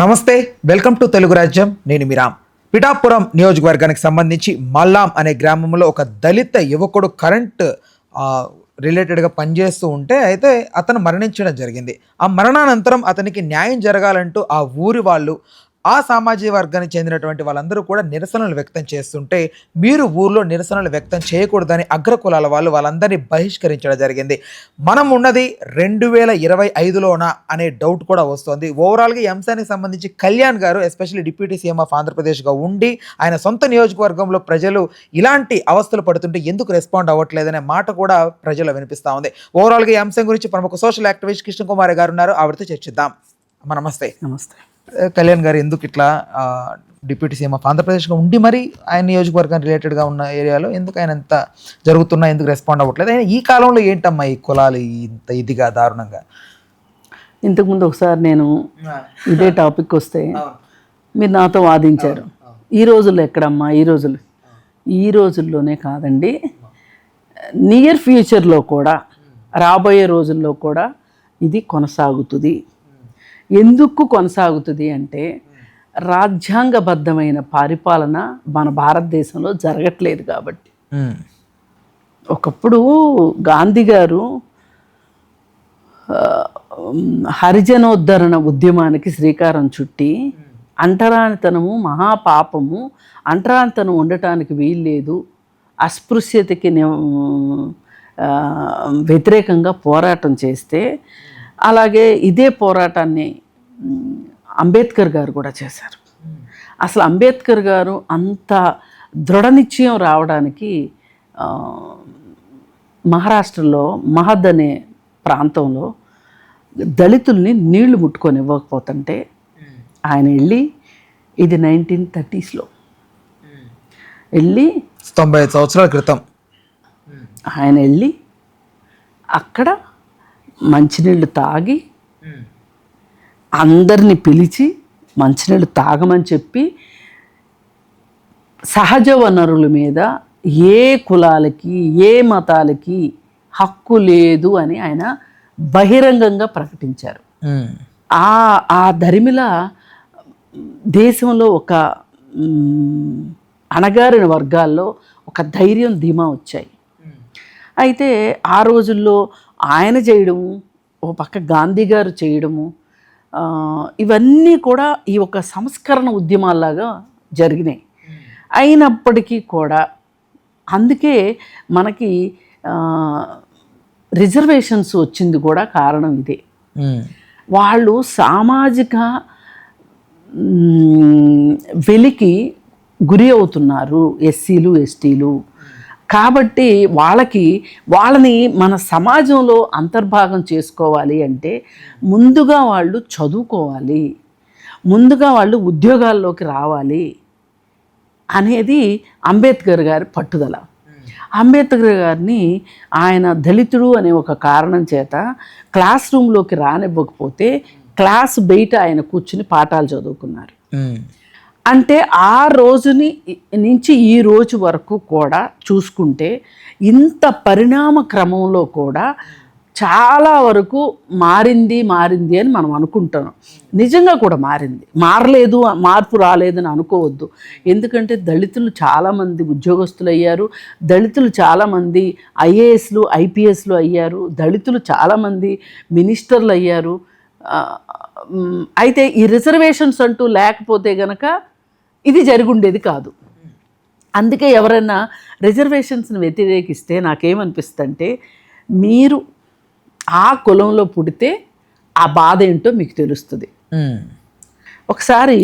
నమస్తే, welcome to Telugu రాజ్యం. నేను మీ రామ్. పిఠాపురం నియోజకవర్గానికి సంబంధించి మల్లాం అనే గ్రామంలో ఒక దళిత యువకుడు కరెంట్ రిలేటెడ్గా పనిచేస్తూ ఉంటే అయితే అతను మరణించడం జరిగింది. ఆ మరణానంతరం అతనికి న్యాయం జరగాలంటూ ఆ ఊరి వాళ్ళు, ఆ సామాజిక వర్గానికి చెందినటువంటి వాళ్ళందరూ కూడా నిరసనలు వ్యక్తం చేస్తుంటే, మీరు ఊర్లో నిరసనలు వ్యక్తం చేయకూడదని అగ్రకులాల వాళ్ళందరినీ బహిష్కరించడం జరిగింది. మనం ఉన్నది 2025లోనా అనే డౌట్ కూడా వస్తుంది. ఓవరాల్గా ఈ అంశానికి సంబంధించి కళ్యాణ్ గారు ఎస్పెషల్లీ డిప్యూటీ సీఎం ఆఫ్ ఆంధ్రప్రదేశ్గా ఉండి ఆయన సొంత నియోజకవర్గంలో ప్రజలు ఇలాంటి అవస్థలు పడుతుంటే ఎందుకు రెస్పాండ్ అవ్వట్లేదనే మాట కూడా ప్రజలు వినిపిస్తూ ఉంది. ఓవరాల్గా ఈ అంశం గురించి ప్రముఖ సోషల్ యాక్టివిస్ట్ కృష్ణ కుమార్ గారు ఉన్నారు, ఆవిడతో చర్చిద్దాం. నమస్తే. నమస్తే. కళ్యాణ్ గారు, ఎందుకు ఇట్లా డిప్యూటీ సీఎం ఆఫ్ ఆంధ్రప్రదేశ్గా ఉండి మరి ఆయన నియోజకవర్గం రిలేటెడ్గా ఉన్న ఏరియాలో ఎందుకు ఆయన ఎంత జరుగుతున్నా ఎందుకు రెస్పాండ్ అవ్వట్లేదు? ఆయన ఈ కాలంలో ఏంటమ్మా ఈ కులాలు ఇంత ఇదిగా దారుణంగా? ఇంతకుముందు ఒకసారి నేను ఇదే టాపిక్ వస్తే మీరు నాతో వాదించారు. ఈ రోజుల్లో ఎక్కడమ్మా? ఈ రోజుల్లోనే కాదండి, నియర్ ఫ్యూచర్లో కూడా, రాబోయే రోజుల్లో కూడా ఇది కొనసాగుతుంది. ఎందుకు కొనసాగుతుంది అంటే రాజ్యాంగబద్ధమైన పరిపాలన మన భారతదేశంలో జరగట్లేదు కాబట్టి. ఒకప్పుడు గాంధీ గారు హరిజనోద్ధరణ ఉద్యమానికి శ్రీకారం చుట్టి అంటరానితనము మహాపాపము, అంటరానితనం ఉండటానికి వీల్లేదు, అస్పృశ్యతకి వ్యతిరేకంగా పోరాటం చేస్తే, అలాగే ఇదే పోరాటాన్ని అంబేద్కర్ గారు కూడా చేశారు. అసలు అంబేద్కర్ గారు అంత దృఢ నిశ్చయం రావడానికి మహారాష్ట్రలో మహద్ అనే ప్రాంతంలో దళితుల్ని నీళ్లు ముట్టుకొని ఇవ్వకపోతుంటే ఆయన వెళ్ళి, ఇది 1930s వెళ్ళి 95 సంవత్సరాల క్రితం ఆయన వెళ్ళి అక్కడ మంచినీళ్ళు తాగి అందరినీ పిలిచి మంచినీళ్ళు తాగమని చెప్పి, సహజ వనరుల మీద ఏ కులాలకి ఏ మతాలకి హక్కు లేదు అని ఆయన బహిరంగంగా ప్రకటించారు. ఆ దరిమిల దేశంలో ఒక అణగారిన వర్గాల్లో ఒక ధైర్యం ధీమా వచ్చాయి. అయితే ఆ రోజుల్లో ఆయన చేయడము, ఓ పక్క గాంధీ గారు చేయడము, ఇవన్నీ కూడా ఈ ఒక సంస్కరణ ఉద్యమాల్లాగా జరిగినాయి. అయినప్పటికీ కూడా అందుకే మనకి రిజర్వేషన్స్ వచ్చింది కూడా కారణం ఇదే. వాళ్ళు సామాజిక వెలికి గురి అవుతున్నారు ఎస్సీలు ఎస్టీలు. కాబట్టి వాళ్ళని మన సమాజంలో అంతర్భాగం చేసుకోవాలి అంటే ముందుగా వాళ్ళు చదువుకోవాలి, ముందుగా వాళ్ళు ఉద్యోగాల్లోకి రావాలి అనేది అంబేద్కర్ గారి పట్టుదల. అంబేద్కర్ గారిని ఆయన దళితుడు అనే ఒక కారణం చేత క్లాస్ రూమ్లోకి రానివ్వకపోతే క్లాస్ బయట ఆయన కూర్చుని పాఠాలు చదువుకున్నారు. అంటే ఆ రోజుని నుంచి ఈ రోజు వరకు కూడా చూసుకుంటే ఇంత పరిణామ క్రమంలో కూడా చాలా వరకు మారింది అని మనం అనుకుంటున్నాం. నిజంగా కూడా మారింది, మారలేదు, మార్పు రాలేదని అనుకోవద్దు. ఎందుకంటే దళితులు చాలామంది ఉద్యోగస్తులు అయ్యారు, దళితులు చాలామంది ఐఏఎస్లు ఐపీఎస్లు అయ్యారు, దళితులు చాలామంది మినిస్టర్లు అయ్యారు. అయితే ఈ రిజర్వేషన్స్ అంటూ లేకపోతే గనక ఇది జరుగుండేది కాదు. అందుకే ఎవరైనా రిజర్వేషన్స్ని వ్యతిరేకిస్తే నాకేమనిపిస్తుందంటే, మీరు ఆ కులంలో పుడితే ఆ బాధ ఏంటో మీకు తెలుస్తుంది. ఒకసారి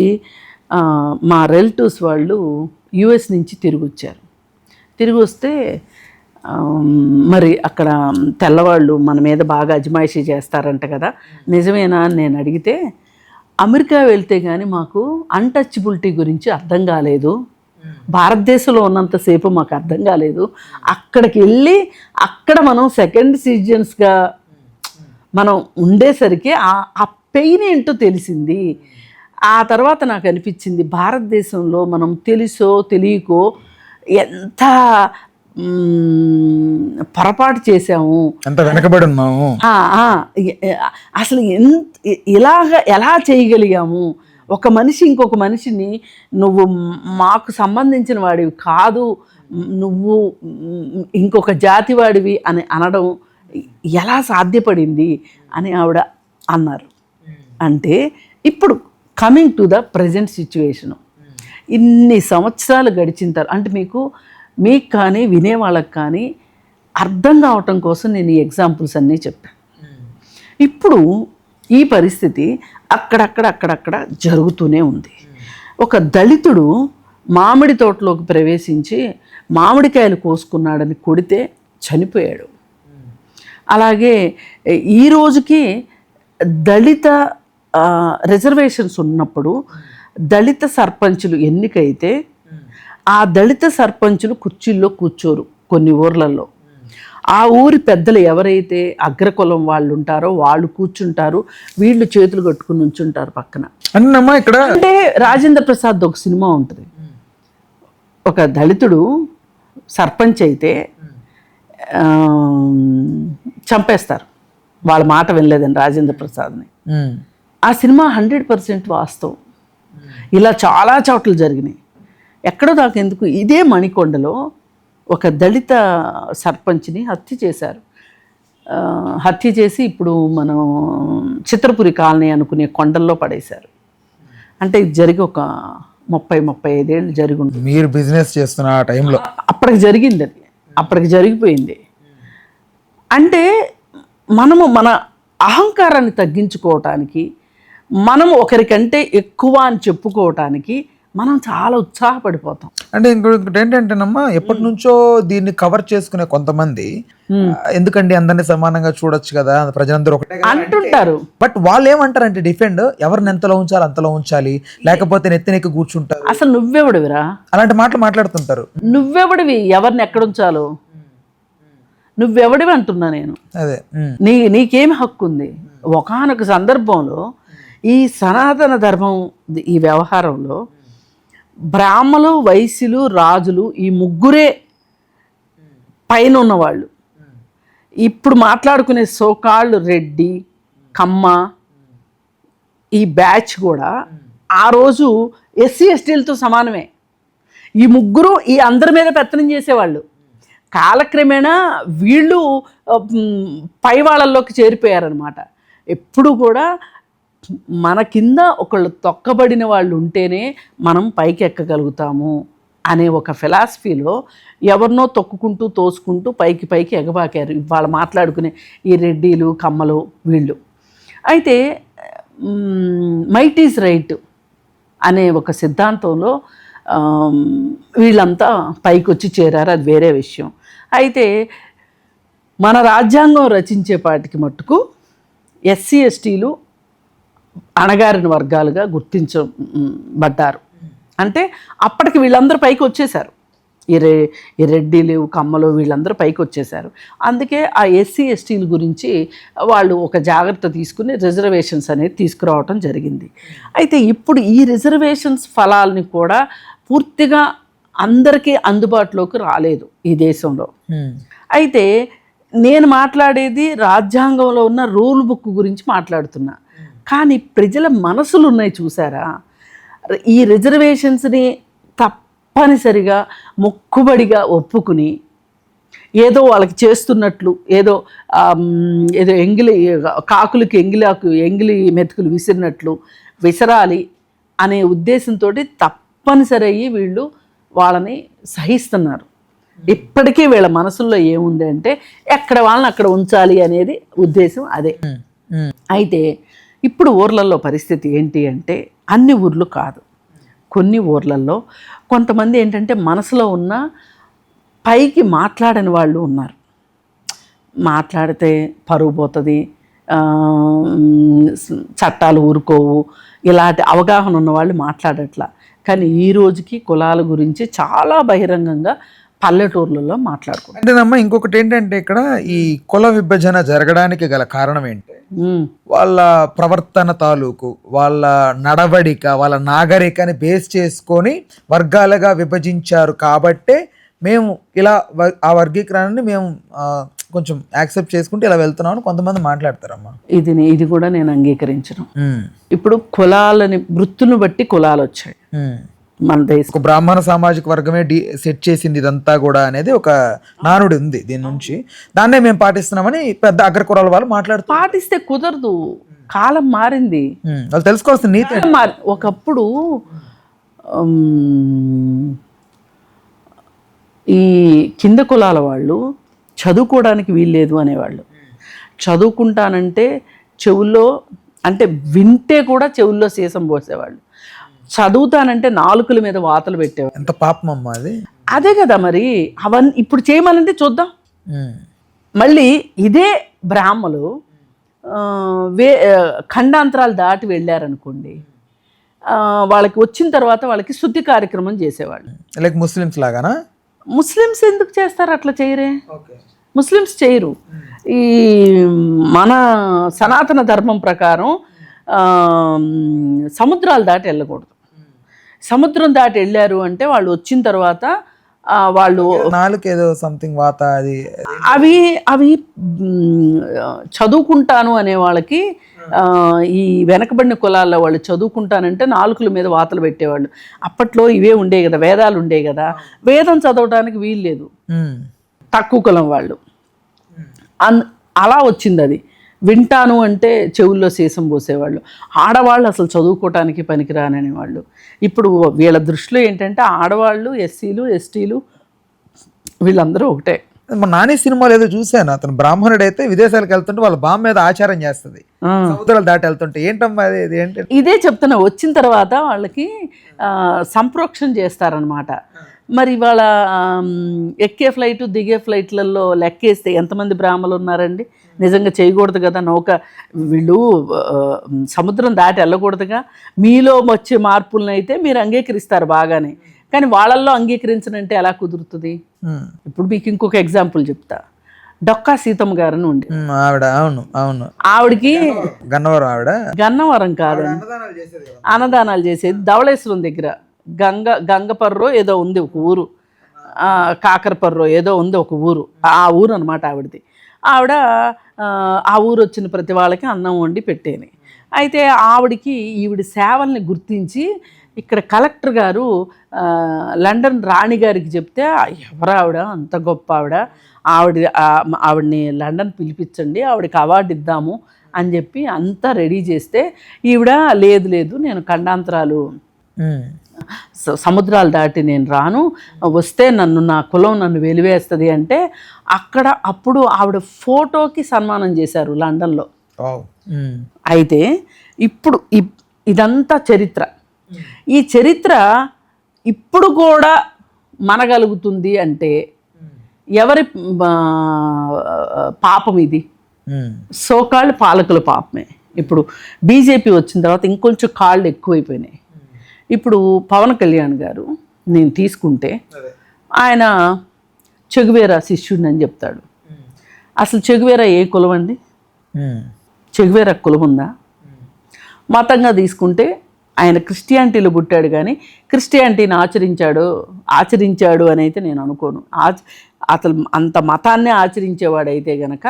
మా రిలేటివ్స్ వాళ్ళు యుఎస్ నుంచి తిరిగి వస్తే మరి అక్కడ తెల్లవాళ్ళు మన మీద బాగా అజమాయిషీ చేస్తారంట కదా, నిజమేనా అని నేను అడిగితే, అమెరికా వెళ్తే కానీ మాకు అన్టచబిలిటీ గురించి అర్థం కాలేదు, భారతదేశంలో ఉన్నంతసేపు మాకు అర్థం కాలేదు, అక్కడికి వెళ్ళి అక్కడ మనం సెకండ్ సిటిజన్స్గా మనం ఉండేసరికి ఆ పెయిన్ ఏంటో తెలిసింది. ఆ తర్వాత నాకు అనిపించింది, భారతదేశంలో మనం తెలుసో తెలియకో ఎంత పొరపాటు చేసాము, ఎంత వెనకబడి ఉన్నాము, అసలు ఎలా చేయగలిగాము. ఒక మనిషి ఇంకొక మనిషిని నువ్వు మాకు సంబంధించిన వాడివి కాదు, నువ్వు ఇంకొక జాతి వాడివి అని అనడం ఎలా సాధ్యపడింది అని ఆవిడ అన్నారు. అంటే ఇప్పుడు coming to the present situation, ఇన్ని సంవత్సరాలు గడిచిన తర్వాత అంటే మీకు కానీ వినేవాళ్ళకి కానీ అర్థం కావటం కోసం నేను ఈ ఎగ్జాంపుల్స్ అన్నీ చెప్పాను. ఇప్పుడు ఈ పరిస్థితి అక్కడక్కడ జరుగుతూనే ఉంది. ఒక దళితుడు మామిడి తోటలోకి ప్రవేశించి మామిడికాయలు కోసుకున్నాడని కొడితే చనిపోయాడు. అలాగే ఈ రోజుకి దళిత రిజర్వేషన్స్ ఉన్నప్పుడు దళిత సర్పంచులు ఎన్నికైతే ఆ దళిత సర్పంచులు కుర్చీల్లో కూర్చోరు కొన్ని ఊర్లలో. ఆ ఊరి పెద్దలు ఎవరైతే అగ్రకులం వాళ్ళు ఉంటారో వాళ్ళు కూర్చుంటారు, వీళ్ళు చేతులు కట్టుకుని నుంచుంటారు పక్కన. ఇక్కడ అంటే రాజేంద్ర ప్రసాద్ ఒక సినిమా ఉంటుంది, ఒక దళితుడు సర్పంచ్ అయితే చంపేస్తారు వాళ్ళ మాట వినలేదని రాజేంద్ర ప్రసాద్ని. ఆ సినిమా 100% వాస్తవం. ఇలా చాలా చోట్ల జరిగినాయి. ఎక్కడో దాకా ఎందుకు, ఇదే మణికొండలో ఒక దళిత సర్పంచ్ని హత్య చేశారు. హత్య చేసి ఇప్పుడు మనం చిత్రపురి కాలనీ అనుకునే కొండల్లో పడేశారు. అంటే ఇది జరిగి ఒక 30-35 ఏళ్ళు జరిగి ఉంటుంది. మీరు బిజినెస్ చేస్తున్న ఆ టైంలో అప్పటికి జరిగింది, అది అప్పటికి జరిగిపోయింది. అంటే మనము మన అహంకారాన్ని తగ్గించుకోవటానికి, మనము ఒకరికంటే ఎక్కువ అని చెప్పుకోవటానికి మనం చాలా ఉత్సాహపడిపోతాం. అంటే ఇంకొకటి ఏంటంటేనమ్మా, ఎప్పటి నుంచో దీన్ని కవర్ చేసుకునే కొంతమంది ఎందుకండి అందరినీ సమానంగా చూడొచ్చు కదా, ప్రజలందరూ ఒకటే అంటుంటారు. బట్ వాళ్ళు ఏమంటారంటే డిఫెండ్ ఎవరిని ఎంతలో ఉంచాలి అంతలో ఉంచాలి, లేకపోతే నెత్తినెక్కి కూర్చుంటారు. అసలు నువ్వెవడివిరా, అలాంటి మాటలు మాట్లాడుతుంటారు. నువ్వెవడివి, ఎవరిని ఎక్కడుంచాలో నువ్వెవడివి అంటున్నా నేను. అదే నీకేమి హక్కు ఉంది? ఒకానొక సందర్భంలో ఈ సనాతన ధర్మం ఈ వ్యవహారంలో బ్రాహ్మలు, వైశ్యులు, రాజులు ఈ ముగ్గురే పైన ఉన్నవాళ్ళు. ఇప్పుడు మాట్లాడుకునే సోకాళ్ళు రెడ్డి, కమ్మ ఈ బ్యాచ్ కూడా ఆ రోజు ఎస్సీ ఎస్టీలతో సమానమే. ఈ ముగ్గురు ఈ అందరి మీద పెత్తనం చేసేవాళ్ళు. కాలక్రమేణా వీళ్ళు పై వాళ్ళల్లోకి చేరిపోయారనమాట. ఎప్పుడు కూడా మన కింద ఒకళ్ళు తొక్కబడిన వాళ్ళు ఉంటేనే మనం పైకి ఎక్కగలుగుతాము అనే ఒక ఫిలాసఫీలో ఎవరినో తొక్కుకుంటూ తోసుకుంటూ పైకి ఎగబాకారు ఇవాళ మాట్లాడుకునే ఈ రెడ్డిలు, కమ్మలు వీళ్ళు. అయితే మైట్ ఈజ్ రైట్ అనే ఒక సిద్ధాంతంలో వీళ్ళంతా పైకి వచ్చి చేరారు, అది వేరే విషయం. అయితే మన రాజ్యాంగం రచించేపాటికి మట్టుకు ఎస్సీ ఎస్టీలు అణగారిన వర్గాలుగా గుర్తించబడ్డారు. అంటే అప్పటికి వీళ్ళందరూ పైకి వచ్చేసారు, ఈ రెడ్డిలు, కమ్మలు వీళ్ళందరూ పైకి వచ్చేసారు. అందుకే ఆ ఎస్సీ ఎస్టీల గురించి వాళ్ళు ఒక జాగ్రత్త తీసుకుని రిజర్వేషన్స్ అనేది తీసుకురావటం జరిగింది. అయితే ఇప్పుడు ఈ రిజర్వేషన్స్ ఫలాల్ని కూడా పూర్తిగా అందరికీ అందుబాటులోకి రాలేదు ఈ దేశంలో. అయితే నేను మాట్లాడేది రాజ్యాంగంలో ఉన్న రూల్ బుక్ గురించి మాట్లాడుతున్నా. కానీ ప్రజల మనసులు ఉన్నాయి చూసారా, ఈ రిజర్వేషన్స్ని తప్పనిసరిగా మొక్కుబడిగా ఒప్పుకుని ఏదో వాళ్ళకి చేస్తున్నట్లు, ఏదో ఎంగిలి కాకులకి ఎంగిలి మెతుకులు విసిరినట్లు విసరాలి అనే ఉద్దేశంతో తప్పనిసరి అయ్యి వీళ్ళు వాళ్ళని సహిస్తున్నారు. ఇప్పటికీ వీళ్ళ మనసుల్లో ఏముంది అంటే ఎక్కడ వాళ్ళని అక్కడ ఉంచాలి అనేది ఉద్దేశం అదే. అయితే ఇప్పుడు ఊర్లలో పరిస్థితి ఏంటి అంటే, అన్ని ఊర్లు కాదు, కొన్ని ఊర్లలో కొంతమంది ఏంటంటే మనసులో ఉన్న పైకి మాట్లాడని వాళ్ళు ఉన్నారు. మాట్లాడితే పరువు పోతుంది, చట్టాలు ఊరుకోవు, ఇలాంటి అవగాహన ఉన్న వాళ్ళు మాట్లాడట్లా. కానీ ఈ రోజుకి కులాల గురించి చాలా బహిరంగంగా పల్లెటూర్లలో మాట్లాడుకుంటారు. అంటేనమ్మా ఇంకొకటి ఏంటంటే, ఇక్కడ ఈ కుల విభజన జరగడానికి గల కారణం ఏంటి, వాళ్ళ ప్రవర్తన తాలూకు, వాళ్ళ నడవడిక, వాళ్ళ నాగరికని బేస్ చేసుకొని వర్గాలుగా విభజించారు. కాబట్టే మేము ఇలా ఆ వర్గీకరణని మేము కొంచెం యాక్సెప్ట్ చేసుకుంటే ఇలా వెళ్తున్నాం అని కొంతమంది మాట్లాడతారమ్మా. ఇది కూడా నేను అంగీకరించను. ఇప్పుడు కులాలని వృత్తులను బట్టి కులాలు వచ్చాయి మన దేశం. ఒక బ్రాహ్మణ సామాజిక వర్గమే సెట్ చేసింది ఇదంతా కూడా అనేది ఒక నానుడి ఉంది దీని నుంచి. దాన్నే మేము పాటిస్తున్నామని పెద్ద అగ్రకులాల వాళ్ళు మాట్లాడుతారు. పాటిస్తే కుదరదు, కాలం మారింది. వాళ్ళు తెలుసుకోవాల్సిన నీతి. ఒకప్పుడు ఈ కింద కులాల వాళ్ళు చదువుకోవడానికి వీల్లేదు అనేవాళ్ళు. చదువుకుంటానంటే చెవుల్లో, అంటే వింటే కూడా చెవుల్లో సీసం పోసేవాళ్ళు. చదువుతానంటే నాలుకల మీద వాతలు పెట్టేవాళ్ళు. ఎంత పాపం అమ్మా అది. అదే కదా మరి. అవన్నీ ఇప్పుడు చేయమనంటే చూద్దాం. మళ్ళీ ఇదే బ్రాహ్మలు ఖండాంతరాలు దాటి వెళ్ళారనుకోండి, వాళ్ళకి వచ్చిన తర్వాత వాళ్ళకి శుద్ధి కార్యక్రమం చేసేవాళ్ళు. Like Muslims లాగానా? ముస్లిమ్స్ ఎందుకు చేస్తారు? అట్లా చేయరే. ముస్లిమ్స్ చేయరు. ఈ మన సనాతన ధర్మం ప్రకారం సముద్రాలు దాటి వెళ్ళకూడదు. సముద్రం దాటి వెళ్ళారు అంటే వాళ్ళు వచ్చిన తర్వాత వాళ్ళు నాలుకేదో సంథింగ్ వాత అది అవి చదువుకుంటాను అనే వాళ్ళకి, ఈ వెనకబడిన కులాల్లో వాళ్ళు చదువుకుంటానంటే నాలుకల మీద వాతలు పెట్టేవాళ్ళు. అప్పట్లో ఇవే ఉండే కదా, వేదాలు ఉండే కదా. వేదం చదవడానికి వీలు లేదు తక్కువ కులం వాళ్ళు. అలా వచ్చింది అది. వింటాను అంటే చెవుల్లో సీసం పోసేవాళ్ళు. ఆడవాళ్ళు అసలు చదువుకోవటానికి పనికిరాననే వాళ్ళు. ఇప్పుడు వీళ్ళ దృష్టిలో ఏంటంటే ఆడవాళ్ళు, ఎస్సీలు, ఎస్టీలు వీళ్ళందరూ ఒకటే. నాని సినిమాలో ఏదో చూశాను, అతను బ్రాహ్మణుడు అయితే విదేశాలకు వెళ్తుంటే వాళ్ళ బామ్మ మీద ఆచారం చేస్తుంది, సముద్రాలు దాటి వెళ్తుంటే. ఏంటమ్మా అది? ఏంటి? ఇదే చెప్తున్నా. వచ్చిన తర్వాత వాళ్ళకి సంప్రోక్షణ చేస్తారనమాట. మరి వాళ్ళ ఎక్కే ఫ్లైట్ దిగే ఫ్లైట్లలో లెక్కేస్తే ఎంతమంది బ్రాహ్మలు ఉన్నారండి? నిజంగా చేయకూడదు కదా. వీళ్ళు సముద్రం దాటి వెళ్ళకూడదుగా. మీలో వచ్చే మార్పులను అయితే మీరు అంగీకరిస్తారు బాగానే, కానీ వాళ్ళల్లో అంగీకరించనంటే ఎలా కుదురుతుంది? ఇప్పుడు మీకు ఇంకొక ఎగ్జాంపుల్ చెప్తా. డొక్కా సీతమ్మ గారని ఉండి ఆవిడ. అవును అవును. ఆవిడకి గన్నవరం. ఆవిడ గన్నవరం కాదండి, అన్నదానాలు చేసేది ధవళేశ్వరం దగ్గర. గంగపర్రో ఏదో ఉంది ఒక ఊరు, కాకరపర్రో ఏదో ఉంది ఒక ఊరు. ఆ ఊరు అనమాట ఆవిడది. ఆవిడ ఆ ఊరు వచ్చిన ప్రతి వాళ్ళకి అన్నం వండి పెట్టేది. అయితే ఈవిడ సేవల్ని గుర్తించి ఇక్కడ కలెక్టర్ గారు లండన్ రాణి గారికి చెప్తే, ఎవరు ఆవిడ, అంత గొప్ప ఆవిడని లండన్ పిలిపించండి, ఆవిడకి అవార్డు ఇద్దాము అని చెప్పి అంతా రెడీ చేస్తే, ఈవిడ లేదు నేను ఖండాంతరాలు సముద్రాలు దాటి నేను రాను, వస్తే నా కులం నన్ను వెలివేస్తుంది అంటే అప్పుడు ఆవిడ ఫోటోకి సన్మానం చేశారు లండన్లో. అయితే ఇప్పుడు ఇదంతా చరిత్ర. ఈ చరిత్ర ఇప్పుడు కూడా మనగలుగుతుంది అంటే ఎవరి పాపం ఇది? సోకాళ్ళు పాలకుల పాపమే. ఇప్పుడు బీజేపీ వచ్చిన తర్వాత ఇంకొంచెం కాళ్ళు ఎక్కువైపోయినాయి. ఇప్పుడు పవన్ కళ్యాణ్ గారు నేను తీసుకుంటే ఆయన చెగువేరా శిష్యుడిని అని చెప్తాడు. అసలు చెగువేరా ఏ కులం అండి? చెగువేరా కులం ఉందా? మతంగా తీసుకుంటే ఆయన క్రిస్టియానిటీలో పుట్టాడు, కానీ క్రిస్టియానిటీని ఆచరించాడు అని అయితే నేను అనుకోను. అసలు అంత మతాన్నే ఆచరించేవాడైతే గనక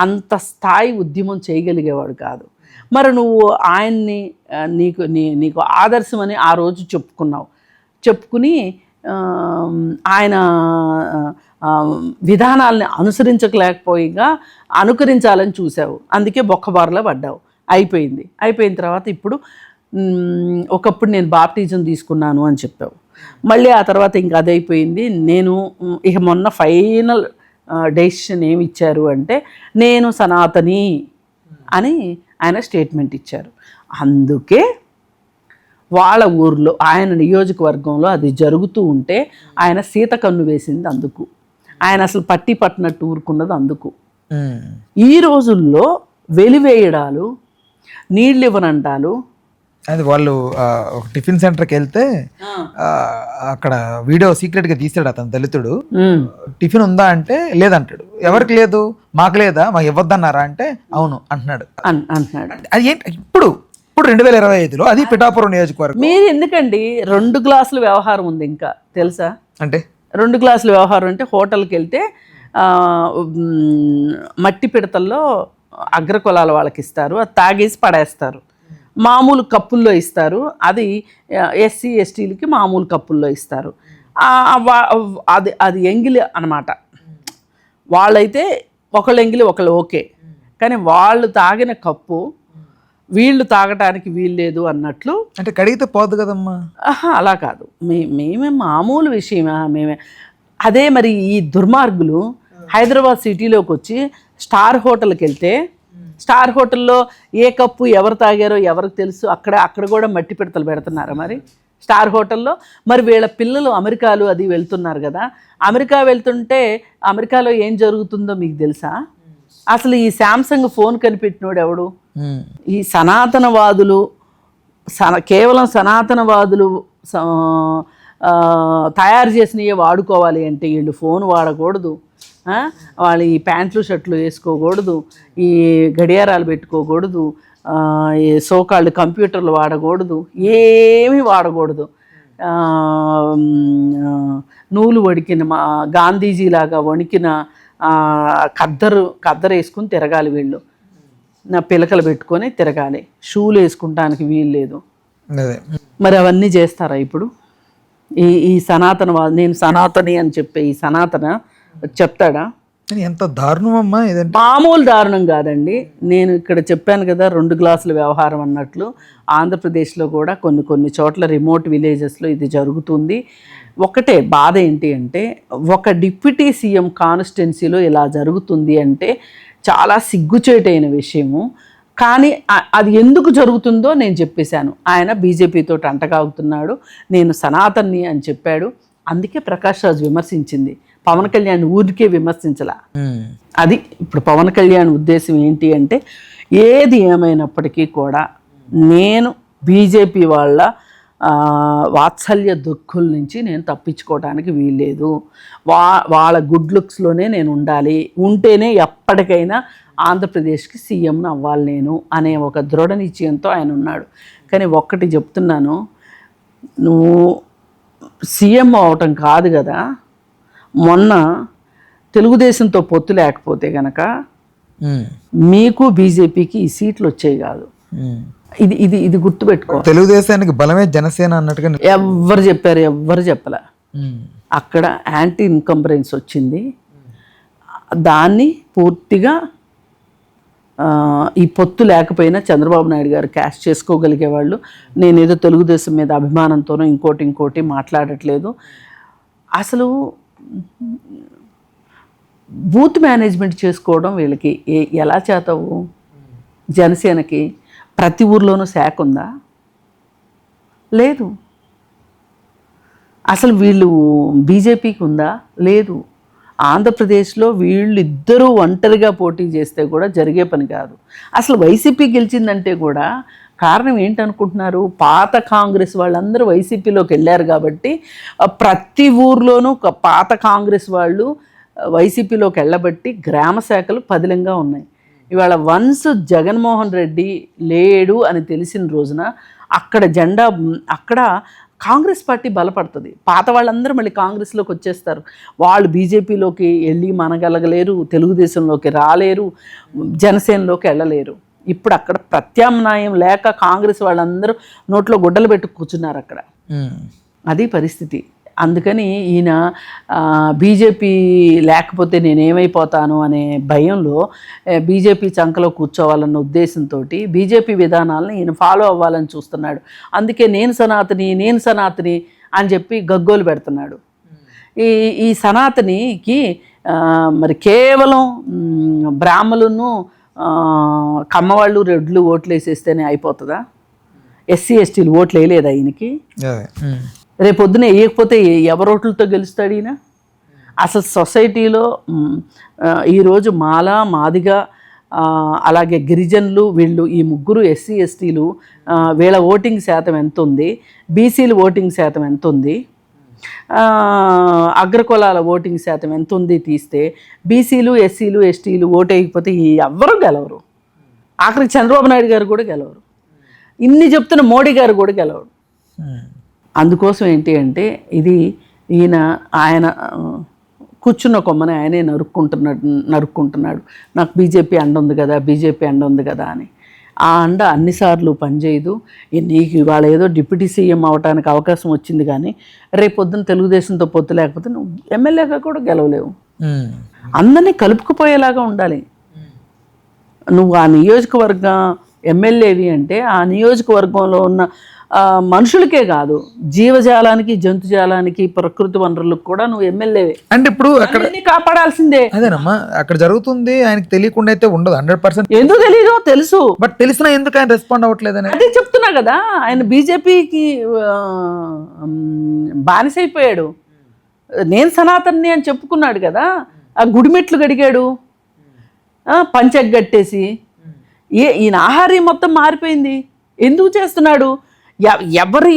అంత స్థాయి ఉద్యమం చేయగలిగేవాడు కాదు. మరి నువ్వు ఆయన్ని నీకు ఆదర్శమని ఆ రోజు చెప్పుకుని ఆయన విధానాలని అనుసరించలేకపోయిగా అనుకరించాలని చూసావు, అందుకే బొక్కబారులో పడ్డావు. అయిపోయిన తర్వాత ఇప్పుడు ఒకప్పుడు నేను బాప్టిజం తీసుకున్నాను అని చెప్పావు. మళ్ళీ ఆ తర్వాత ఇంకా అదైపోయింది. నేను ఇక మొన్న ఫైనల్ డెసిషన్ ఏమి ఇచ్చారు అంటే, నేను సనాతని అని ఆయన స్టేట్మెంట్ ఇచ్చారు. అందుకే వాళ్ళ ఊర్లో ఆయన నియోజకవర్గంలో అది జరుగుతూ ఉంటే ఆయన సీత కన్ను వేసింది అందుకు. ఆయన అసలు పట్టినట్టు ఊరుకున్నది అందుకు. ఈ రోజుల్లో వెలివేయడాలు, నీళ్ళు ఇవ్వనంటాలు. అది వాళ్ళు ఒక టిఫిన్ సెంటర్కి వెళ్తే అక్కడ వీడియో సీక్రెట్గా తీసాడు అతను, దళితుడు. టిఫిన్ ఉందా అంటే లేదంటాడు. ఎవరికి లేదు? మాకు లేదా? మాకు ఇవ్వద్దన్నారా అంటే అవును అంటున్నాడు. అది ఏంటి ఇప్పుడు 2025లో అది పిఠాపురం నియోజకవర్గం. మీరు ఎందుకండి 2 గ్లాసుల వ్యవహారం ఉంది ఇంకా తెలుసా? అంటే 2 గ్లాసుల వ్యవహారం అంటే హోటల్కి వెళ్తే మట్టి పిడతల్లో అగ్రకులాల వాళ్ళకి ఇస్తారు, అది తాగేసి పడేస్తారు. మామూలు కప్పుల్లో ఇస్తారు, అది ఎస్సీ ఎస్టీలకి మామూలు కప్పుల్లో ఇస్తారు. అది అది ఎంగిలి అనమాట. వాళ్ళైతే ఒకళ్ళు ఎంగిలి ఒకళ్ళు ఓకే, కానీ వాళ్ళు తాగిన కప్పు వీళ్ళు తాగటానికి వీల్లేదు అన్నట్లు. అంటే కడిగితే పోదు కదమ్మా. అలా కాదు, మేమే మామూలు విషయమా మేమే. అదే మరి ఈ దుర్మార్గులు హైదరాబాద్ సిటీలోకి వచ్చి స్టార్ హోటల్కి వెళ్తే, స్టార్ హోటల్లో ఏ కప్పు ఎవరు తాగారో ఎవరికి తెలుసు. అక్కడ కూడా మట్టి పిడతలు పెడుతున్నారా మరి స్టార్ హోటల్లో? మరి వీళ్ళ పిల్లలు అమెరికాలు అది వెళ్తున్నారు కదా, అమెరికా వెళ్తుంటే అమెరికాలో ఏం జరుగుతుందో మీకు తెలుసా? అసలు ఈ శాంసంగ్ ఫోన్ కనిపెట్టినోడు ఎవడు? ఈ సనాతనవాదులు, కేవలం సనాతనవాదులు తయారు చేసినవి వాడుకోవాలి అంటే వీళ్ళు ఫోన్ వాడకూడదు, వాళ్ళు ఈ ప్యాంట్లు షర్ట్లు వేసుకోకూడదు, ఈ గడియారాలు పెట్టుకోకూడదు, ఈ సోకాళ్ళు కంప్యూటర్లు వాడకూడదు, ఏమీ వాడకూడదు. నూలు వణికిన గాంధీజీలాగా వణికిన కద్దరు వేసుకుని తిరగాలి వీళ్ళు, నా పిలకలు పెట్టుకొని తిరగాలి, షూలు వేసుకుంటానికి వీలు లేదు. మరి అవన్నీ చేస్తారా ఇప్పుడు? ఈ సనాతనవాదు, నేను సనాతని అని చెప్పే ఈ సనాతన చెప్తాడా? ఎంత దారుణం అమ్మా ఇదంటే. మామూలు దారుణం కాదండి. నేను ఇక్కడ చెప్పాను కదా 2 గ్లాసుల వ్యవహారం అన్నట్లు, ఆంధ్రప్రదేశ్లో కూడా కొన్ని చోట్ల రిమోట్ విలేజెస్లో ఇది జరుగుతుంది. ఒకటే బాధ ఏంటి అంటే, ఒక డిప్యూటీ సీఎం కాన్స్టిట్యున్సీలో ఇలా జరుగుతుంది అంటే చాలా సిగ్గుచేటైన విషయము. కానీ అది ఎందుకు జరుగుతుందో నేను చెప్పేశాను. ఆయన బీజేపీతో అంటగాగుతున్నాడు, నేను సనాతన్ని అని చెప్పాడు. అందుకే ప్రకాష్ రాజ్ విమర్శించింది, పవన్ కళ్యాణ్ ఊరికే విమర్శించలా. అది ఇప్పుడు పవన్ కళ్యాణ్ ఉద్దేశం ఏంటి అంటే, ఏది ఏమైనప్పటికీ కూడా నేను బీజేపీ వాళ్ళ వాత్సల్య దుఃఖుల నుంచి నేను తప్పించుకోవడానికి వీల్లేదు, వాళ్ళ గుడ్ లుక్స్లోనే నేను ఉండాలి, ఉంటేనే ఎప్పటికైనా ఆంధ్రప్రదేశ్కి సీఎంను అవ్వాలి నేను అనే ఒక దృఢ నిశ్చయంతో ఆయన ఉన్నాడు. కానీ ఒక్కటి చెప్తున్నాను, నువ్వు సీఎం అవటం కాదు కదా, మొన్న తెలుగుదేశంతో పొత్తు లేకపోతే గనక మీకు బీజేపీకి ఈ సీట్లు వచ్చేవి కాదు. ఇది ఇది ఇది గుర్తుపెట్టుకో. తెలుగుదేశానికి బలమే జనసేన అన్నట్టుగా ఎవ్వరు చెప్పారు? ఎవ్వరు చెప్పలే. అక్కడ యాంటీ ఇన్కంబరెన్స్ వచ్చింది. దాన్ని పూర్తిగా ఈ పొత్తు లేకపోయినా చంద్రబాబు నాయుడు గారు క్యాష్ చేసుకోగలిగేవాళ్ళు. నేనేదో తెలుగుదేశం మీద అభిమానంతోనో ఇంకోటి మాట్లాడట్లేదు. అసలు బూత్ మేనేజ్మెంట్ చేసుకోవడం వీళ్ళకి ఎలా చేతావు? జనసేనకి ప్రతి ఊర్లోనూ శాఖ ఉందా? లేదు. అసలు వీళ్ళు బీజేపీకి ఉందా? లేదు. ఆంధ్రప్రదేశ్లో వీళ్ళిద్దరూ ఒంటరిగా పోటీ చేస్తే కూడా జరిగే పని కాదు. అసలు వైసీపీ గెలిచిందంటే కూడా కారణం ఏంటనుకుంటున్నారు? పాత కాంగ్రెస్ వాళ్ళందరూ వైసీపీలోకి వెళ్ళారు కాబట్టి ప్రతి ఊర్లోనూ పాత కాంగ్రెస్ వాళ్ళు వైసీపీలోకి వెళ్ళబట్టి గ్రామ శాఖలు పదిలంగా ఉన్నాయి. ఇవాళ వన్స్ జగన్మోహన్ రెడ్డి లేడు అని తెలిసిన రోజున అక్కడ కాంగ్రెస్ పార్టీ బలపడుతుంది. పాత వాళ్ళందరూ మళ్ళీ కాంగ్రెస్లోకి వచ్చేస్తారు. వాళ్ళు బీజేపీలోకి వెళ్ళి మనగలగలేరు, తెలుగుదేశంలోకి రాలేరు, జనసేనలోకి వెళ్ళలేరు. ఇప్పుడు అక్కడ ప్రత్యామ్నాయం లేక కాంగ్రెస్ వాళ్ళందరూ నోట్లో గుడ్డలు పెట్టి కూర్చున్నారు అక్కడ. అది పరిస్థితి. అందుకని ఈయన బీజేపీ లేకపోతే నేనేమైపోతాను అనే భయంలో బీజేపీ చంకలో కూర్చోవాలన్న ఉద్దేశంతో బీజేపీ విధానాలను ఈయన ఫాలో అవ్వాలని చూస్తున్నాడు. అందుకే నేను సనాతని అని చెప్పి గగ్గోలు పెడుతున్నాడు. ఈ సనాతనికి మరి కేవలం బ్రాహ్మణులను కమ్మవాళ్ళు రెడ్లు ఓట్లు వేసేస్తేనే అయిపోతుందా? ఎస్సీ ఎస్టీలు ఓట్లు వేయలేదా ఈయనకి? రేపొద్దున వేయకపోతే ఎవరోట్లతో గెలుస్తాడు ఈయన? అసలు సొసైటీలో ఈరోజు మాదిగ అలాగే గిరిజనులు వీళ్ళు ఈ ముగ్గురు ఎస్సీ ఎస్టీలు వీళ్ళ ఓటింగ్ శాతం ఎంత ఉంది? బీసీలు ఓటింగ్ శాతం ఎంత ఉంది? అగ్రకులాల ఓటింగ్ శాతం ఎంత ఉంది తీస్తే బీసీలు ఎస్సీలు ఎస్టీలు ఓటు వేయకపోతే ఎవ్వరూ గెలవరు. ఆఖరికి చంద్రబాబు నాయుడు గారు కూడా గెలవరు. ఇన్ని చెప్తున్న మోడీ గారు కూడా గెలవరు. అందుకోసం ఏంటి అంటే ఆయన కూర్చున్న కొమ్మని ఆయనే నరుక్కుంటున్నాడు. నాకు బీజేపీ అండ ఉంది కదా, బీజేపీ అండ ఉంది కదా అని. ఆ అండ అన్నిసార్లు పనిచేయదు. నీకు ఇవాళ ఏదో డిప్యూటీ సీఎం అవడానికి అవకాశం వచ్చింది, కానీ రేపు పొద్దున్న తెలుగుదేశంతో పొత్తు లేకపోతే నువ్వు ఎమ్మెల్యేగా కూడా గెలవలేవు. అందరినీ కలుపుకుపోయేలాగా ఉండాలి. నువ్వు ఆ నియోజకవర్గం ఎమ్మెల్యేవి అంటే ఆ నియోజకవర్గంలో ఉన్న మనుషులకే కాదు, జీవజాలానికి, జంతుజాలానికి, ప్రకృతి వనరులకు కూడా నువ్వు ఎమ్మెల్యేవే. అంటే ఇప్పుడు అక్కడ కాపాడాల్సిందే. అదేనమ్మా, అక్కడ జరుగుతుంది ఆయనకి తెలియకుండా అయితే ఉండదు 100%. ఎందుకు తెలీదు, తెలుసు. బట్ తెలిసినా ఎందుకు ఆయన రెస్పాండ్ అవ్వట్లేదని అదే చెప్తున్నా కదా, ఆయన బీజేపీకి బానిసైపోయాడు. నేను సనాతన్ని అని చెప్పుకున్నాడు కదా, ఆ గుడిమెట్లు గడిగాడు పంచెగ్గట్టేసి. ఈయన ఆహార్యం మొత్తం మారిపోయింది. ఎందుకు చేస్తున్నాడు? ఎవరి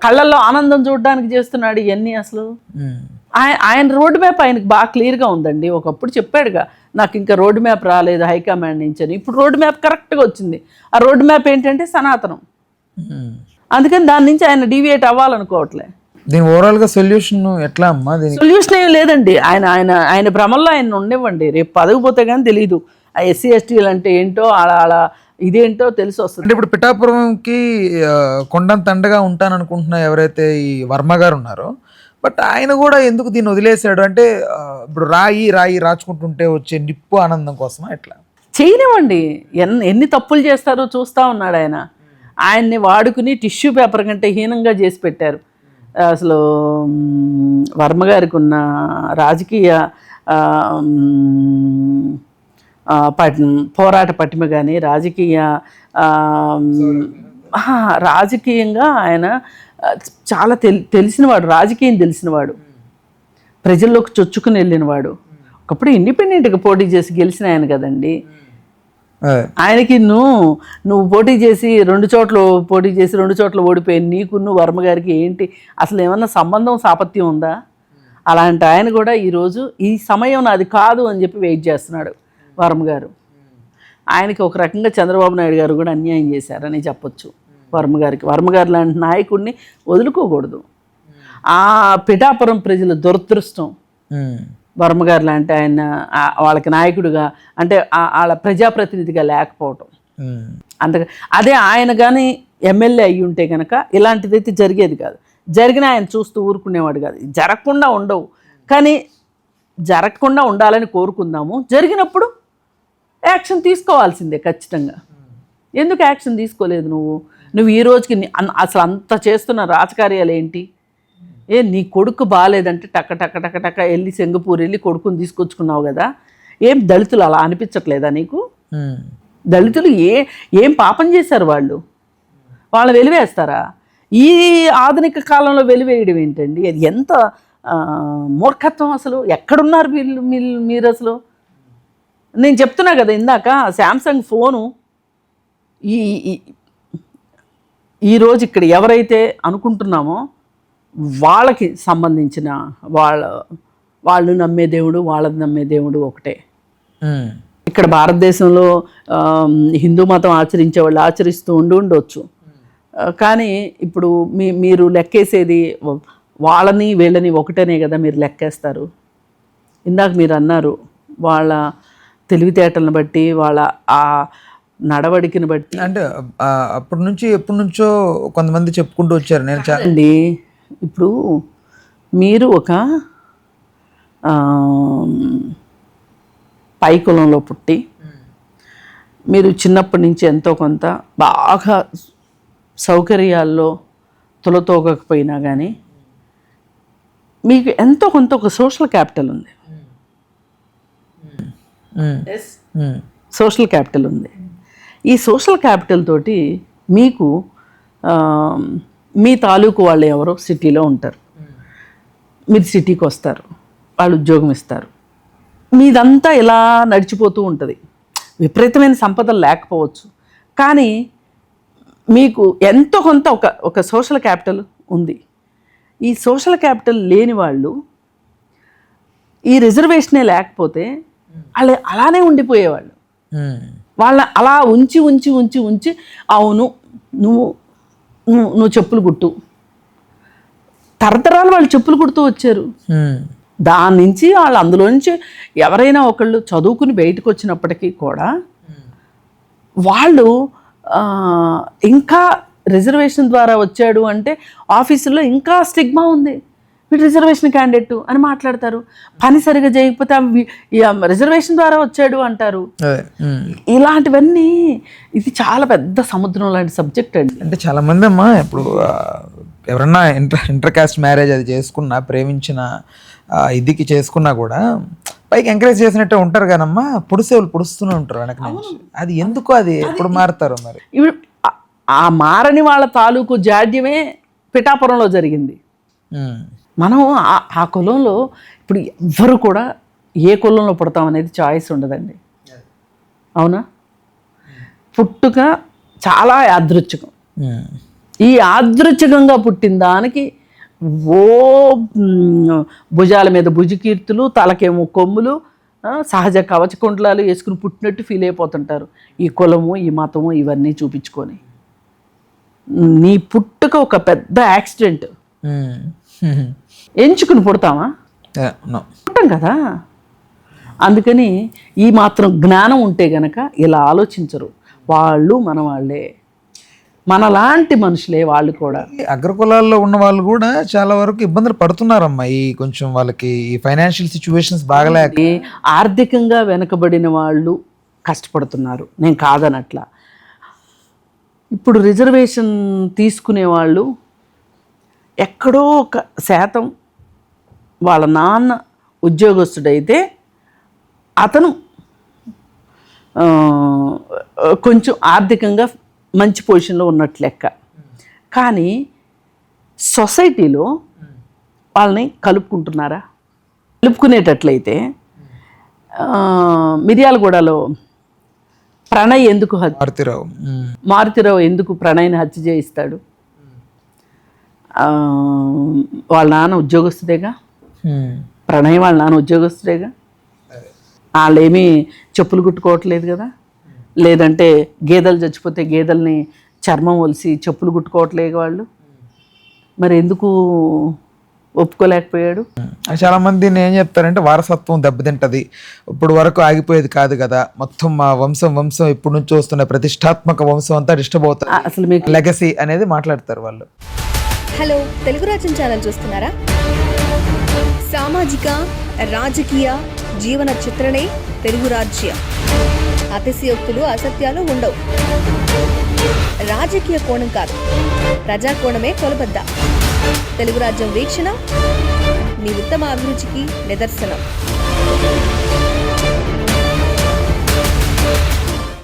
కళ్ళల్లో ఆనందం చూడడానికి చేస్తున్నాడు ఇవన్నీ. అసలు ఆయన రోడ్ మ్యాప్ ఆయనకు బాగా క్లియర్గా ఉందండి. ఒకప్పుడు చెప్పాడుగా, నాకు ఇంకా రోడ్ మ్యాప్ రాలేదు హైకమాండ్ నుంచి అని. ఇప్పుడు రోడ్ మ్యాప్ కరెక్ట్గా వచ్చింది. ఆ రోడ్ మ్యాప్ ఏంటంటే సనాతనం. అందుకని దాని నుంచి ఆయన డీవియేట్ అవ్వాలనుకోవట్లే. దీని ఓవరాల్గా సొల్యూషన్ ఎట్లా అమ్మా? సొల్యూషన్ ఏం లేదండి. ఆయన భ్రమల్లో ఆయన ఉండేవ్వండి. రేపు పదవి పోతే కానీ తెలియదు ఆ ఎస్సీ ఎస్టీలు అంటే ఏంటో, అలా ఇదేంటో తెలిసి వస్తుంది. అంటే ఇప్పుడు పిఠాపురంకి కొండంత అండగా ఉంటాననుకుంటున్న ఎవరైతే ఈ వర్మ గారు ఉన్నారో, బట్ ఆయన కూడా ఎందుకు దీన్ని వదిలేశాడు? అంటే ఇప్పుడు రాయి రాచుకుంటుంటే వచ్చే నిప్పు ఆనందం కోసమా ఎట్లా? చేయనివ్వండి. ఎన్ని తప్పులు చేస్తారో చూస్తూ ఉన్నాడు ఆయన. ఆయన్ని వాడుకుని టిష్యూ పేపర్ కంటే హీనంగా చేసి పెట్టారు. అసలు వర్మ గారికి ఉన్న రాజకీయ పోరాట పటిమ కానీ, రాజకీయంగా ఆయన చాలా తెలిసినవాడు, రాజకీయం తెలిసినవాడు, ప్రజల్లోకి చొచ్చుకుని వెళ్ళినవాడు. ఒకప్పుడు ఇండిపెండెంట్గా పోటీ చేసి గెలిచిన ఆయన కదండి. ఆయనకి నువ్వు పోటీ చేసి 2 చోట్ల పోటీ చేసి 2 చోట్ల ఓడిపోయి నీకు వర్మ గారికి ఏంటి అసలు ఏమన్నా సంబంధం సాపత్యం ఉందా? అలాంటి ఆయన కూడా ఈరోజు ఈ సమయం నాది కాదు అని చెప్పి వెయిట్ చేస్తున్నాడు వర్మ గారు. ఆయనకి ఒక రకంగా చంద్రబాబు నాయుడు గారు కూడా అన్యాయం చేశారని చెప్పొచ్చు వర్మ గారికి. వర్మ గారు లాంటి నాయకుడిని వదులుకోకూడదు. ఆ పిఠాపురం ప్రజల దురదృష్టం వర్మ గారు లాంటి ఆయన వాళ్ళకి నాయకుడిగా, అంటే వాళ్ళ ప్రజాప్రతినిధిగా లేకపోవటం. అదే ఆయన కానీ ఎమ్మెల్యే అయ్యి ఉంటే కనుక ఇలాంటిదైతే జరిగేది కాదు. జరిగినా ఆయన చూస్తూ ఊరుకునేవాడు కాదు. జరగకుండా ఉండవు, కానీ జరగకుండా ఉండాలని కోరుకుందాము. జరిగినప్పుడు యాక్షన్ తీసుకోవాల్సిందే ఖచ్చితంగా. ఎందుకు యాక్షన్ తీసుకోలేదు నువ్వు ఈ రోజుకి అసలు అంత చేస్తున్న రాజకార్యాలు ఏంటి? నీ కొడుకు బాగాలేదంటే టక్క వెళ్ళి సింగపూర్ వెళ్ళి కొడుకుని తీసుకొచ్చుకున్నావు కదా. ఏం దళితులు అలా అనిపించట్లేదా నీకు? దళితులు ఏం పాపం చేశారు? వాళ్ళు వెలివేస్తారా? ఈ ఆధునిక కాలంలో వెలివేయడం ఏంటండి? అది ఎంత మూర్ఖత్వం అసలు! ఎక్కడున్నారు మీరు అసలు? నేను చెప్తున్నా కదా ఇందాక, శాంసంగ్ ఫోను ఈరోజు ఇక్కడ ఎవరైతే అనుకుంటున్నామో వాళ్ళకి సంబంధించిన వాళ్ళు నమ్మే దేవుడు, వాళ్ళది నమ్మే దేవుడు ఒకటే. ఇక్కడ భారతదేశంలో హిందూ మతం ఆచరించే వాళ్ళు ఆచరిస్తూ ఉండవచ్చు, కానీ ఇప్పుడు మీరు లెక్కేసేది వాళ్ళని వీళ్ళని ఒకటనే కదా మీరు లెక్కేస్తారు. ఇందాక మీరు అన్నారు వాళ్ళ తెలివితేటలను బట్టి, వాళ్ళ ఆ నడవడికని బట్టి. అంటే అప్పటి నుంచి ఎప్పటి నుంచో కొంతమంది చెప్పుకుంటూ వచ్చారు. నేను అండి, ఇప్పుడు మీరు ఒక పై కులంలో పుట్టి మీరు చిన్నప్పటి నుంచి ఎంతో కొంత బాగా సౌకర్యాల్లో తులతోగకపోయినా కానీ మీకు ఎంతో కొంత ఒక సోషల్ క్యాపిటల్ ఉంది. సోషల్ క్యాపిటల్ ఉంది. ఈ సోషల్ క్యాపిటల్ తోటి మీకు మీ తాలూకు వాళ్ళు ఎవరో సిటీలో ఉంటారు, మీరు సిటీకి వస్తారు, వాళ్ళు ఉద్యోగం ఇస్తారు, మీదంతా ఇలా నడిచిపోతూ ఉంటుంది. విపరీతమైన సంపదలు లేకపోవచ్చు, కానీ మీకు ఎంతో కొంత ఒక సోషల్ క్యాపిటల్ ఉంది. ఈ సోషల్ క్యాపిటల్ లేని వాళ్ళు ఈ రిజర్వేషనే లేకపోతే వాళ్ళు అలానే ఉండిపోయేవాళ్ళు. వాళ్ళ అలా ఉంచి ఉంచి ఉంచి ఉంచి అవును నువ్వు చెప్పులు కుట్టు, తరతరాలు వాళ్ళు చెప్పులు కుడుతూ వచ్చారు. దాని నుంచి వాళ్ళు అందులో నుంచి ఎవరైనా ఒకళ్ళు చదువుకుని బయటకు వచ్చినప్పటికీ కూడా వాళ్ళు ఇంకా రిజర్వేషన్ ద్వారా వచ్చాడు అంటే ఆఫీసుల్లో ఇంకా స్టిగ్మా ఉంది, వీడు రిజర్వేషన్ క్యాండిడేట్ అని మాట్లాడతారు. పని సరిగా చేయకపోతే రిజర్వేషన్ ద్వారా వచ్చాడు అంటారు. ఇలాంటివన్నీ ఇది చాలా పెద్ద సముద్రం లాంటి సబ్జెక్ట్ అండి. అంటే చాలా మంది అమ్మా ఇప్పుడు ఎవరన్నా ఇంటర్ కాస్ట్ మ్యారేజ్ అది చేసుకున్నా, ప్రేమించిన ఇదికి చేసుకున్నా కూడా పైకి ఎంకరేజ్ చేసినట్టే ఉంటారు కానమ్మా, పొడిసేవాళ్ళు పొడుస్తూనే ఉంటారు వెనక నుంచి. అది ఎందుకు, అది ఎప్పుడు మారుతారు మరి? ఇప్పుడు ఆ మారని వాళ్ళ తాలూకు జాడ్యమే పిఠాపురంలో జరిగింది. మనం ఆ కులంలో ఇప్పుడు ఎవ్వరు కూడా ఏ కులంలో పుడతాం అనేది చాయిస్ ఉండదండి, అవునా? పుట్టుక చాలా యాదృచ్ఛికం. ఈ యాదృచ్ఛికంగా పుట్టిన దానికి ఓ భుజాల మీద భుజకీర్తులు, తలకేమో కొమ్ములు, సహజ కవచకుండలాలు వేసుకుని పుట్టినట్టు ఫీల్ అయిపోతుంటారు. ఈ కులము, ఈ మతము ఇవన్నీ చూపించుకొని నీ పుట్టుక ఒక పెద్ద యాక్సిడెంట్. ఎంచుకుని పుడతామా? పుట్టాం కదా. అందుకని ఈ మాత్రం జ్ఞానం ఉంటే గనక ఇలా ఆలోచించరు. వాళ్ళు మన వాళ్ళే, మనలాంటి మనుషులే వాళ్ళు కూడా. అగ్రకులాల్లో ఉన్న వాళ్ళు కూడా చాలా వరకు ఇబ్బందులు పడుతున్నారమ్మా. ఈ కొంచెం వాళ్ళకి ఈ ఫైనాన్షియల్ సిచ్యువేషన్స్ బాగలేక ఆర్థికంగా వెనకబడిన వాళ్ళు కష్టపడుతున్నారు, నేను కాదనట్లా. ఇప్పుడు రిజర్వేషన్ తీసుకునే వాళ్ళు ఎక్కడో ఒక శాతం వాళ్ళ నాన్న ఉద్యోగస్తుడైతే అతను కొంచెం ఆర్థికంగా మంచి పొజిషన్లో ఉన్నట్లు లెక్క. కానీ సొసైటీలో వాళ్ళని కలుపుకుంటున్నారా? కలుపుకునేటట్లయితే మిర్యాలగూడలో ప్రణయ్ ఎందుకు మారుతిరావు ఎందుకు ప్రణయ్ని హత్య చేయిస్తాడు? వాళ్ళ నాన్న ఉద్యోగస్తుడేగా, ప్రణయ్ వాళ్ళ నాన్న ఉద్యోగస్తుడేగా. వాళ్ళేమీ చెప్పులు కుట్టుకోవట్లేదు కదా, లేదంటే గేదెలు చచ్చిపోతే గేదెల్ని చర్మం ఒలిసి చెప్పులు కుట్టుకోవట్లేదు వాళ్ళు. మరి ఎందుకు ఒప్పుకోలేకపోయాడు? చాలా మంది ఏం చెప్తారంటే వారసత్వం దెబ్బతింటది, ఇప్పుడు వరకు ఆగిపోయేది కాదు కదా, మొత్తం మా వంశం ఇప్పుడు నుంచి వస్తున్న ప్రతిష్టాత్మక వంశం అంతా డిస్టర్బ్ అవుతుంది, అసలు మీకు లెగసీ అనేది మాట్లాడతారు వాళ్ళు. హలో, తెలుగు రాజ్యం ఛానల్ చూస్తున్నారా? సామాజిక రాజకీయ జీవన చిత్రణే తెలుగు రాజ్యం. అతిశయోక్తులు అసత్యాలు ఉండవు. రాజకీయ కోణం కాదు, ప్రజా కోణమే కొలబద్ద. తెలుగు రాజ్యం వీక్షణ మీ ఉత్తమ అభిరుచికి నిదర్శనం.